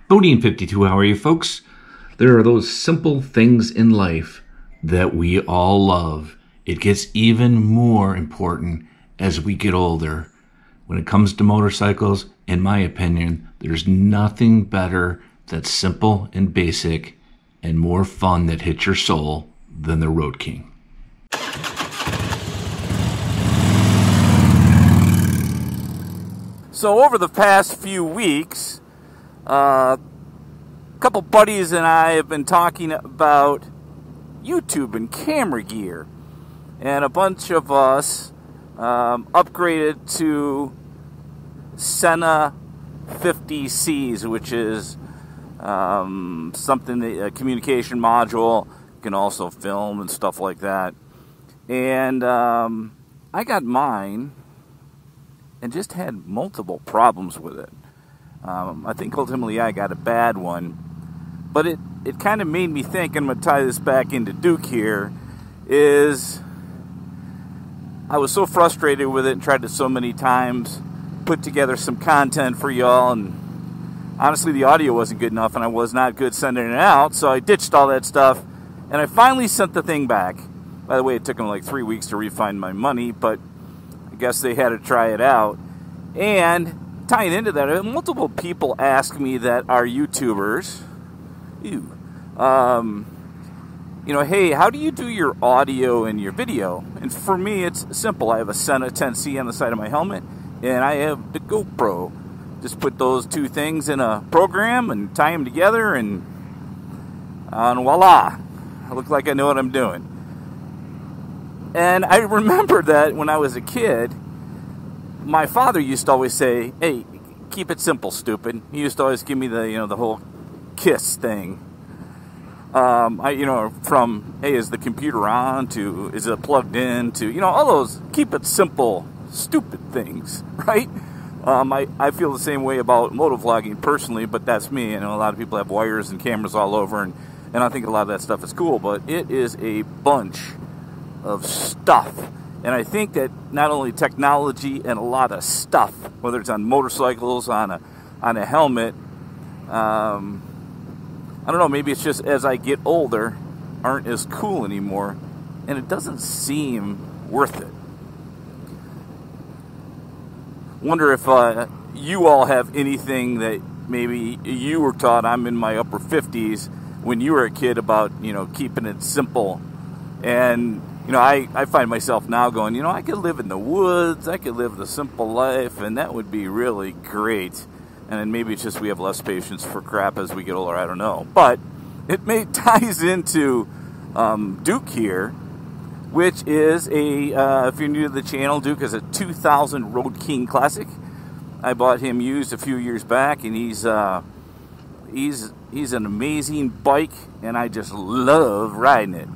BoDean 52, how are you folks? There are those simple things in life that we all love. It gets even more important as we get older. When it comes to motorcycles, in my opinion, there's nothing better that's simple and basic and more fun that hits your soul than the Road King. So over the past few weeks, a couple buddies and I have been talking about YouTube and camera gear. And a bunch of us upgraded to Sena 50Cs, which is something that a communication module can also film and stuff like that. And I got mine and just had multiple problems with it. I think ultimately I got a bad one, but it kind of made me think, and I'm going to tie this back into Duke here, is I was so frustrated with it and tried to so many times put together some content for y'all, and honestly the audio wasn't good enough and I was not good sending it out, so I ditched all that stuff and I finally sent the thing back. By the way, it took them like 3 weeks to refund my money, but I guess they had to try it out. And tying into that, multiple people ask me that are YouTubers, you know, hey, how do you do your audio and your video? And for me, it's simple. I have a Sena 10C on the side of my helmet, and I have the GoPro. Just put those two things in a program and tie them together, and voila, I look like I know what I'm doing. And I remember that when I was a kid, my father used to always say, hey, keep it simple, stupid. He used to always give me the, the whole KISS thing. From, hey, is the computer on, to, is it plugged in, to, all those keep it simple, stupid things, right? I feel the same way about motovlogging personally, but that's me. A lot of people have wires and cameras all over, and I think a lot of that stuff is cool, but it is a bunch of stuff. And I think that not only technology and a lot of stuff, whether it's on motorcycles, on a helmet, I don't know, maybe it's just as I get older, aren't as cool anymore, and it doesn't seem worth it. Wonder if you all have anything that maybe you were taught. I'm in my upper 50s when you were a kid about, keeping it simple. And, I find myself now going, I could live in the woods, I could live the simple life, and that would be really great. And then maybe it's just we have less patience for crap as we get older, I don't know. But it ties into Duke here, which is if you're new to the channel, Duke is a 2000 Road King Classic. I bought him used a few years back, and he's an amazing bike, and I just love riding it.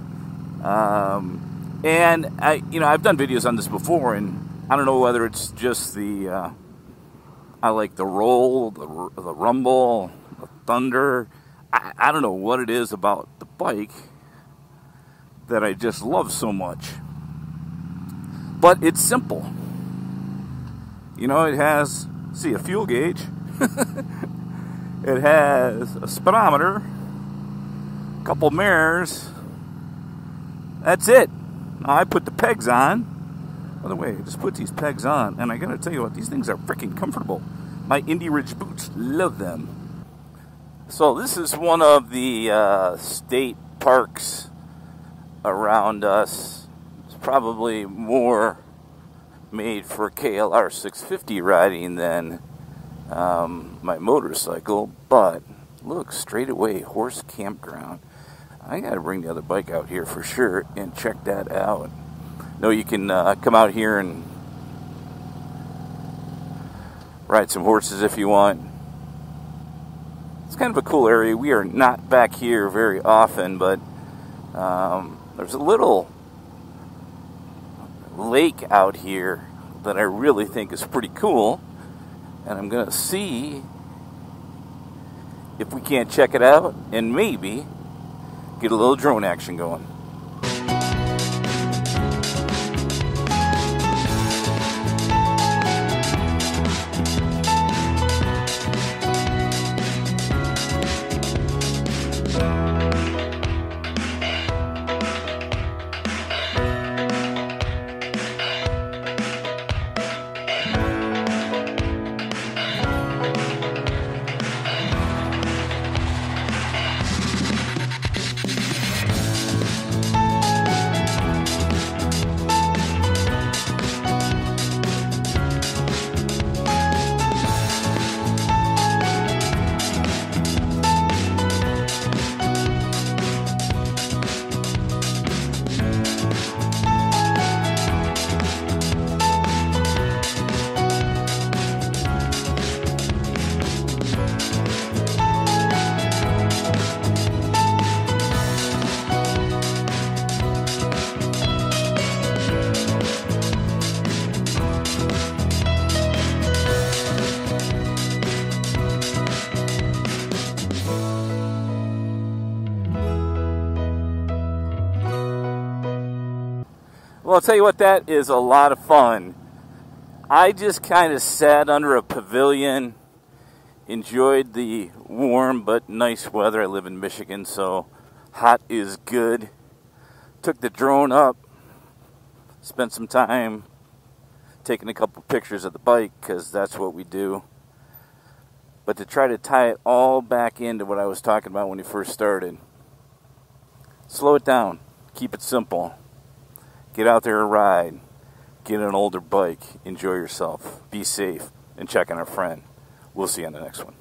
And I've done videos on this before, and I don't know whether it's just I like the roll, the rumble, the thunder. I don't know what it is about the bike that I just love so much. But it's simple. It has, a fuel gauge. It has a speedometer, a couple mirrors. That's it. Now I put the pegs on. By the way, I just put these pegs on, and I gotta tell you what, these things are freaking comfortable. My Indy Ridge boots, love them. So this is one of the state parks around us. It's probably more made for KLR 650 riding than my motorcycle, but look, straight away, horse campground. I gotta bring the other bike out here for sure and check that out. No, you can come out here and ride some horses if you want. It's kind of a cool area. We are not back here very often, but there's a little lake out here that I really think is pretty cool, and I'm gonna see if we can't check it out and maybe get a little drone action going. Well, I'll tell you what, that is a lot of fun. I just kind of sat under a pavilion, enjoyed the warm but nice weather. I live in Michigan, so hot is good. Took the drone up, spent some time taking a couple pictures of the bike, because that's what we do. But to try to tie it all back into what I was talking about when we first started, slow it down, keep it simple. Get out there and ride. Get an older bike. Enjoy yourself. Be safe. And check on our friend. We'll see you on the next one.